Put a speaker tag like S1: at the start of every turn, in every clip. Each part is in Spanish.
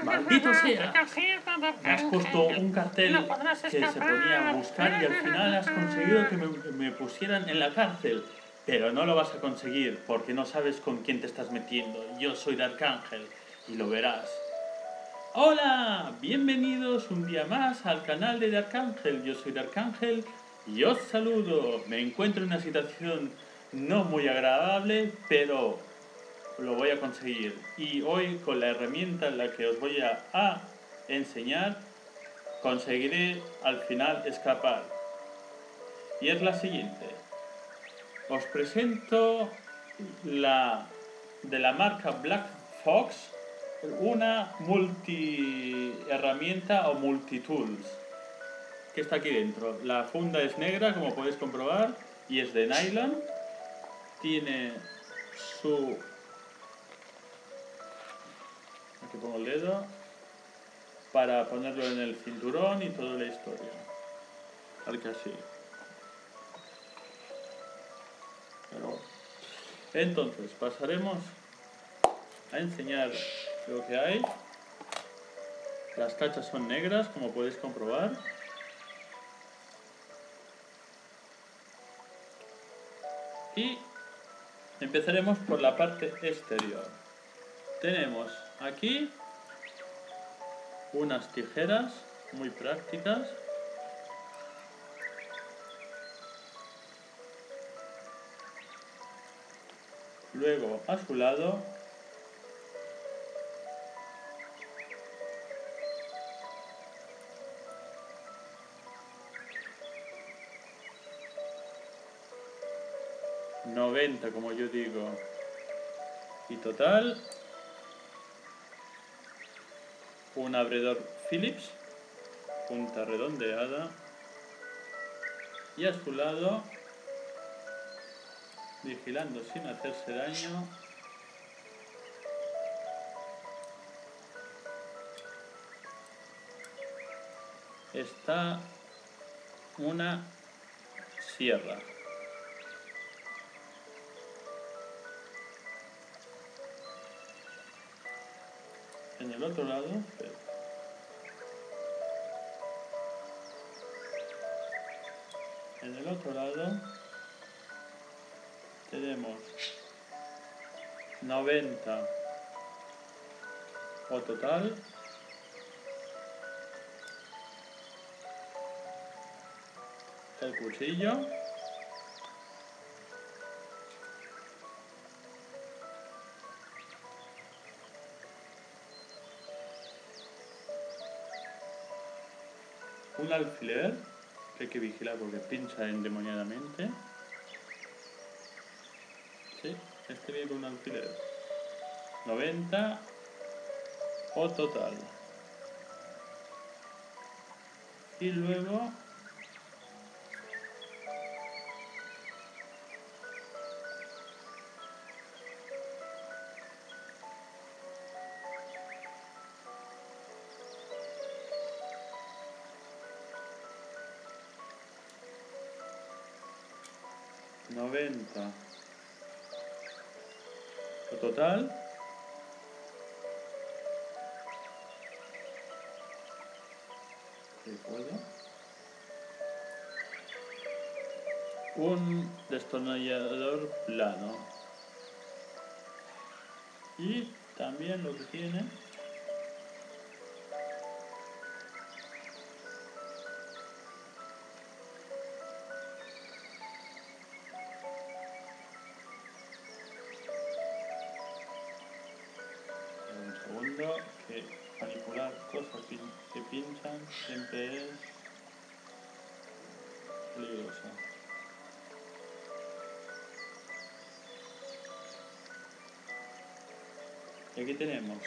S1: ¡Maldito sea! Me has puesto un cartel que se ponía a buscar y al final has conseguido que me pusieran en la cárcel. Pero no lo vas a conseguir porque no sabes con quién te estás metiendo. Yo soy Dark Angel y lo verás. ¡Hola! Bienvenidos un día más al canal de Dark Angel. Yo soy Dark Angel y os saludo. Me encuentro en una situación no muy agradable, pero lo voy a conseguir. Y hoy, con la herramienta en la que os voy a enseñar, conseguiré al final escapar. Y es la siguiente. Os presento de la marca Black Fox, una multi herramienta o multitools que está aquí dentro. La funda es negra, como podéis comprobar, y es de nylon. Tiene su... aquí pongo el dedo para ponerlo en el cinturón y toda la historia. Tal que así. Pero... entonces pasaremos a enseñar lo que hay. Las cachas son negras, como podéis comprobar. Y empezaremos por la parte exterior. Tenemos aquí unas tijeras muy prácticas. Luego, a su lado, $90, como yo digo, y total, un abredor Phillips, punta redondeada, y a su lado, vigilando sin hacerse daño, está una sierra. En el otro lado, tenemos 90 o total, el cuchillo, un alfiler que hay que vigilar porque pincha endemoniadamente. Sí, este viene con un alfiler. 90 o total. Y luego $90 o total. Un destornillador plano. Y también lo que tiene un segundo, que manipular cosas que pinchan siempre es peligroso. Y aquí tenemos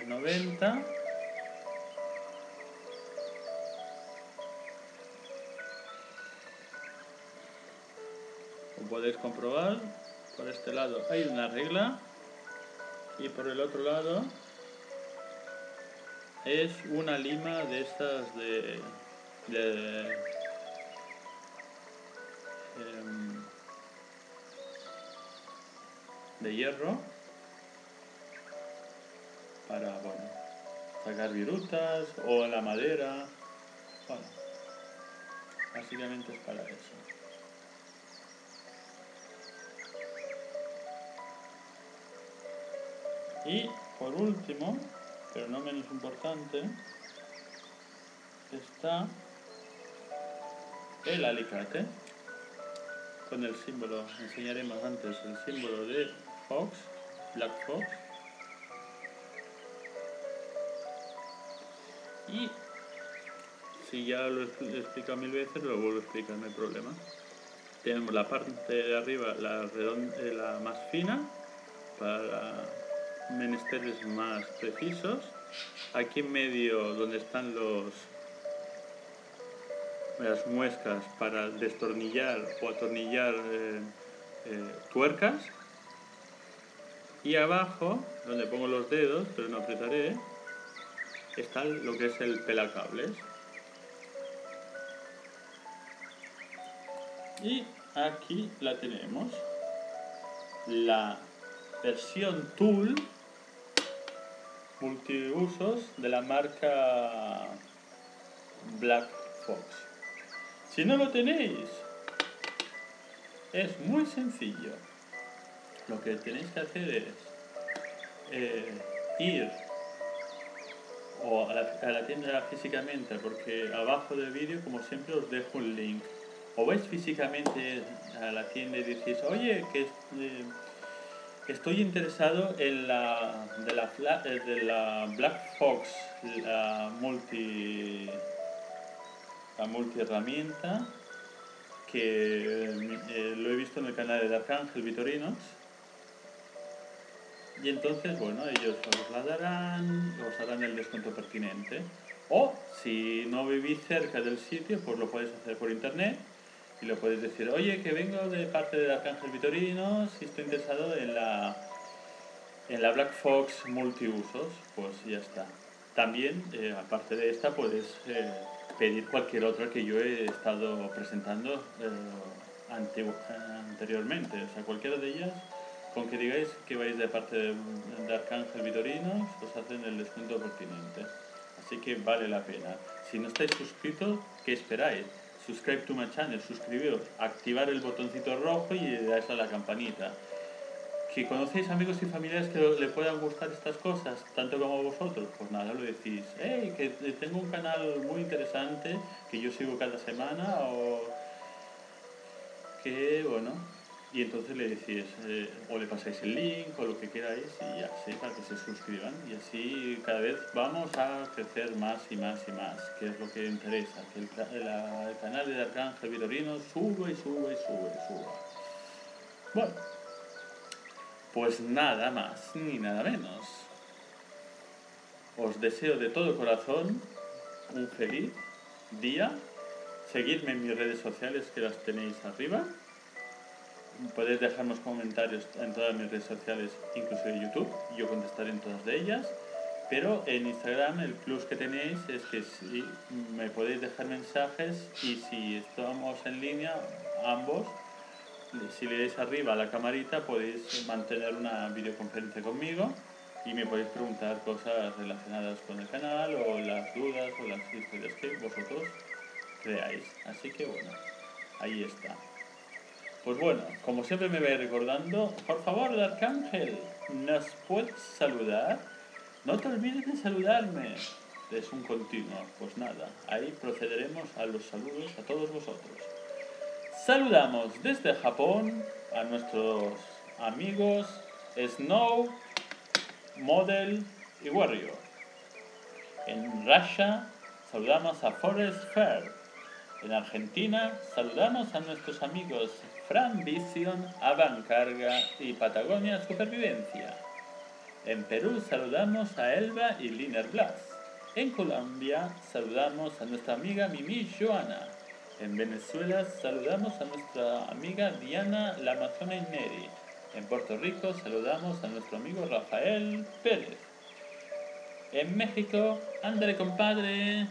S1: 90 como podéis comprobar. Por este lado hay una regla y por el otro lado es una lima de estas de hierro para, bueno, sacar virutas o la madera. Bueno, básicamente es para eso. Y por último, pero no menos importante, está el alicate con el símbolo, enseñaremos antes el símbolo de Fox, Black Fox. Y si ya lo he explicado 1000 veces, lo vuelvo a explicar, no hay problema. Tenemos la parte de arriba, la más fina, para menesteres más precisos. Aquí en medio, donde están las muescas para destornillar o atornillar tuercas. Y abajo, donde pongo los dedos, pero no apretaré, está lo que es el pelacables. Y aquí la tenemos, la versión Tool multiusos de la marca Black Fox. Si no lo tenéis, es muy sencillo. Lo que tenéis que hacer es ir o a la tienda físicamente, porque abajo del vídeo, como siempre, os dejo un link. O vais físicamente a la tienda y decís, oye, que estoy interesado en la Black Fox, la multi herramienta, que lo he visto en el canal de Arcángel Vitorinox. Y entonces, bueno, ellos os la darán, os harán el descuento pertinente. O, si no vivís cerca del sitio, pues lo podéis hacer por internet y lo podéis decir, oye, que vengo de parte de Arcángel Vitorinox y estoy interesado en la Black Fox multiusos, pues ya está. También, aparte de esta, puedes pedir cualquier otra que yo he estado presentando anteriormente. O sea, cualquiera de ellas, con que digáis que vais de parte de Arcángel Vitorinox, os hacen el descuento pertinente. Así que vale la pena. Si no estáis suscritos, ¿qué esperáis? Subscribe to my channel, suscribiros, activar el botoncito rojo y le dais a la campanita. Que conocéis amigos y familiares que le puedan gustar estas cosas, tanto como a vosotros, pues nada, lo decís, hey, que tengo un canal muy interesante que yo sigo cada semana, o que, bueno, y entonces le decís, o le pasáis el link o lo que queráis y ya sé, para que se suscriban, y así cada vez vamos a crecer más y más y más, que es lo que interesa, que el canal de Arcángel Vitorino suba y suba y suba y suba. Bueno, pues nada más ni nada menos. Os deseo de todo corazón un feliz día. Seguidme en mis redes sociales, que las tenéis arriba. Podéis dejarnos comentarios en todas mis redes sociales, inclusive YouTube. Yo contestaré en todas de ellas. Pero en Instagram el plus que tenéis es que si me podéis dejar mensajes, y si estamos en línea, ambos, si le dais arriba a la camarita, podéis mantener una videoconferencia conmigo y me podéis preguntar cosas relacionadas con el canal, o las dudas o las historias que vosotros creáis. Así que bueno, ahí está. Pues bueno, como siempre me vais recordando, por favor, Arcángel, ¿nos puedes saludar? No te olvides de saludarme. Es un continuo. Pues nada, ahí procederemos a los saludos a todos vosotros. Saludamos desde Japón a nuestros amigos Snow, Model y Warrior. En Russia saludamos a Forest Fair. En Argentina saludamos a nuestros amigos Fran Vision, Avancarga y Patagonia Supervivencia. En Perú saludamos a Elba y Liner Blas. En Colombia saludamos a nuestra amiga Mimi Joana. En Venezuela saludamos a nuestra amiga Diana La Amazona Neri. En Puerto Rico saludamos a nuestro amigo Rafael Pérez. En México, ándale compadre,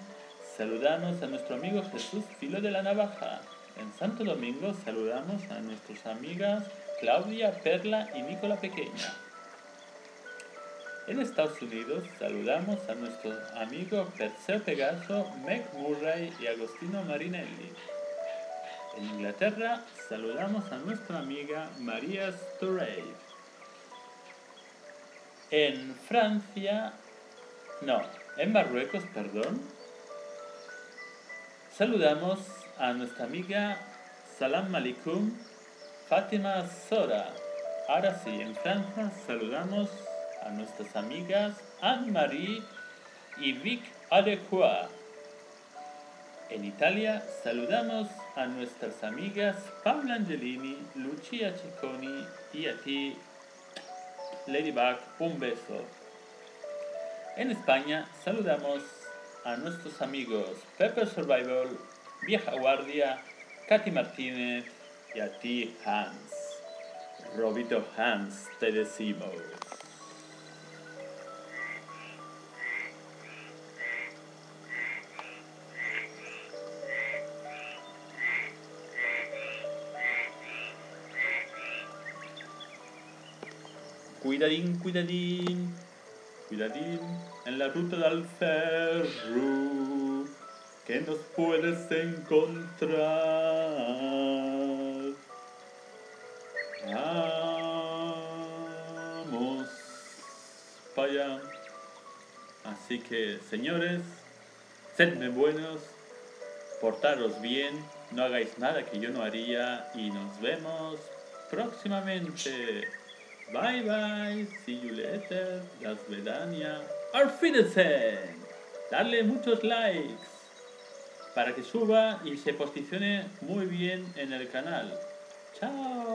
S1: saludamos a nuestro amigo Jesús Filo de la Navaja. En Santo Domingo saludamos a nuestras amigas Claudia, Perla y Nicola Pequeña. En Estados Unidos saludamos a nuestro amigo Perseo Pegaso, Meg Murray y Agostino Marinelli. En Inglaterra saludamos a nuestra amiga María Storey. En Marruecos, saludamos a nuestra amiga Salam Alaikum, Fátima Sora. Ahora sí, en Francia saludamos a nuestras amigas Anne-Marie y Vic Adequat. En Italia saludamos a nuestras amigas Paula Angelini, Lucia Cicconi y a ti, Ladybug, un beso. En España saludamos a nuestros amigos Pepper Survival, Vieja Guardia, Katy Martínez y a ti, Hans. Robito Hans, te decimos. Cuidadín, cuidadín, cuidadín en la ruta del ferro que nos puedes encontrar. Vamos para allá. Así que, señores, sedme buenos, portaros bien, no hagáis nada que yo no haría y nos vemos próximamente. Bye bye, see you later, das Vedania, auf Wiedersehen. Darle muchos likes para que suba y se posicione muy bien en el canal. Chao.